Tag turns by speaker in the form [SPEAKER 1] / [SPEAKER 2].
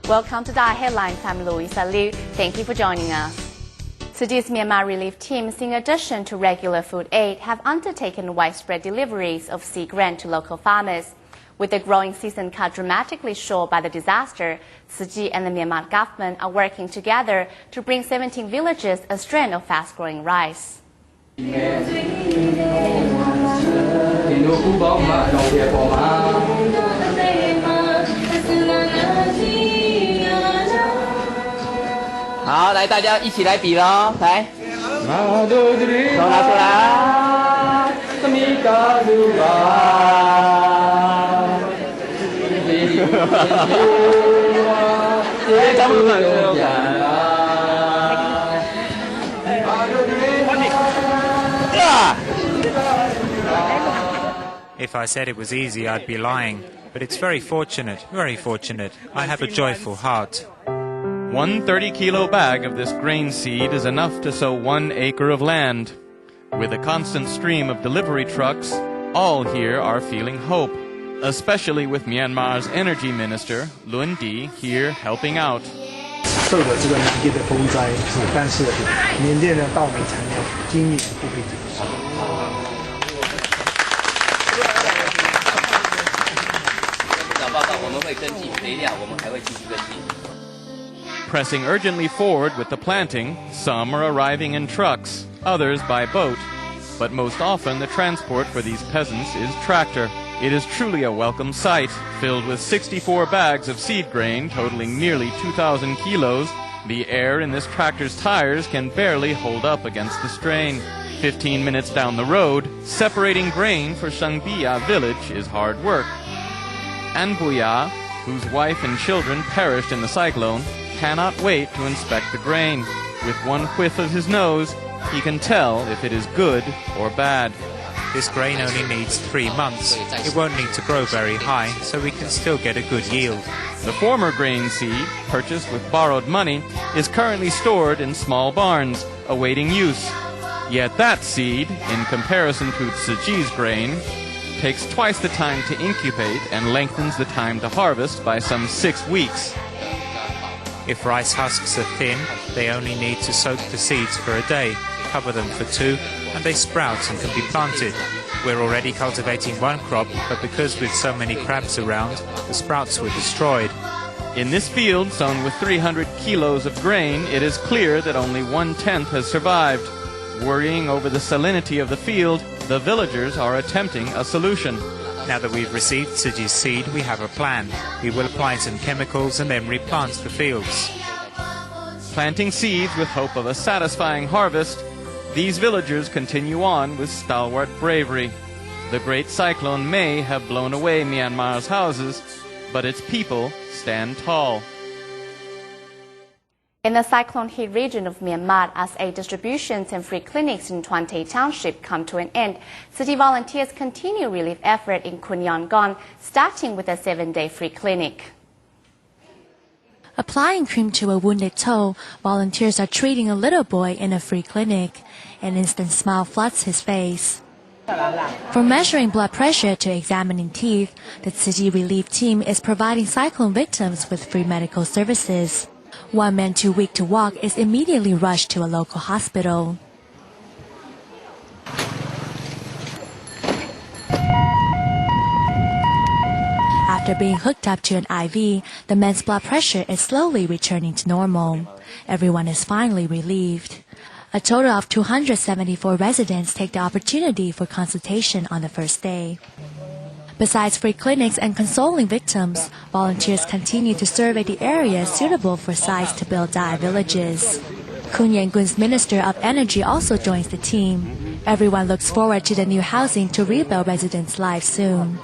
[SPEAKER 1] Welcome to the Headlines. I'm Louisa Liu. Thank you for joining us. Tzu Chi's Myanmar relief teams, in addition to regular food aid, have undertaken widespread deliveries of seed grain to local farmers. With the growing season cut dramatically short by the disaster, Tzu Chi and the Myanmar government are working together to bring 17 villages a strain of fast-growing rice.
[SPEAKER 2] If I said it was easy, I'd be lying. But it's very fortunate, very fortunate. I have a joyful heart.
[SPEAKER 3] 1 30-kilo bag of this grain seed is enough to sow 1 acre of land. With a constant stream of delivery trucks, all here are feeling hope, especially with Myanmar's energy minister, Lun Di, here helping out.
[SPEAKER 4] 受了这个南地的风灾，但是缅甸的稻米产量今年不会减少。
[SPEAKER 3] Pressing urgently forward with the planting, some are arriving in trucks, others by boat. But most often the transport for these peasants is tractor. It is truly a welcome sight. Filled with 64 bags of seed grain totaling nearly 2,000 kilos, the air in this tractor's tires can barely hold up against the strain. 15 minutes down the road, separating grain for Shangbiya village is hard work. Anbuya, whose wife and children perished in the cyclone, cannot wait to inspect the grain. With one whiff of his nose, he can tell if it is good or bad.
[SPEAKER 2] This grain only needs 3 months. It won't need to grow very high, so we can still get a good yield.
[SPEAKER 3] The former grain seed, purchased with borrowed money, is currently stored in small barns, awaiting use. Yet that seed, in comparison to Tzu Chi's grain, takes twice the time to incubate and lengthens the time to harvest by some 6 weeks.
[SPEAKER 2] If rice husks are thin, they only need to soak the seeds for a day, cover them for 2, and they sprout and can be planted. We're already cultivating 1 crop, but because with so many crabs around, the sprouts were destroyed.
[SPEAKER 3] In this field, sown with 300 kilos of grain, it is clear that only 1/10 has survived. Worrying over the salinity of the field, the villagers are attempting a solution.
[SPEAKER 2] Now that we've received Tzu Chi's seed, we have a plan. We will apply some chemicals and then replant the fields.
[SPEAKER 3] Planting seeds with hope of a satisfying harvest, these villagers continue on with stalwart bravery. The great cyclone may have blown away Myanmar's houses, but its people stand tall.
[SPEAKER 1] In the cyclone-hit region of Myanmar, as aid distributions and free clinics in 20 townships come to an end, city volunteers continue relief effort in Kungyangon, starting with a 7-day free clinic.
[SPEAKER 5] Applying cream to a wounded toe, volunteers are treating a little boy in a free clinic. An instant smile floods his face. From measuring blood pressure to examining teeth, the Tzu Chi relief team is providing cyclone victims with free medical services. One man too weak to walk is immediately rushed to a local hospital. After being hooked up to an IV, the man's blood pressure is slowly returning to normal. Everyone is finally relieved. A total of 274 residents take the opportunity for consultation on the first day. Besides free clinics and consoling victims, volunteers continue to survey the areas suitable for sites to build dye villages. Kungyangon's Minister of Energy also joins the team. Everyone looks forward to the new housing to rebuild residents' lives soon.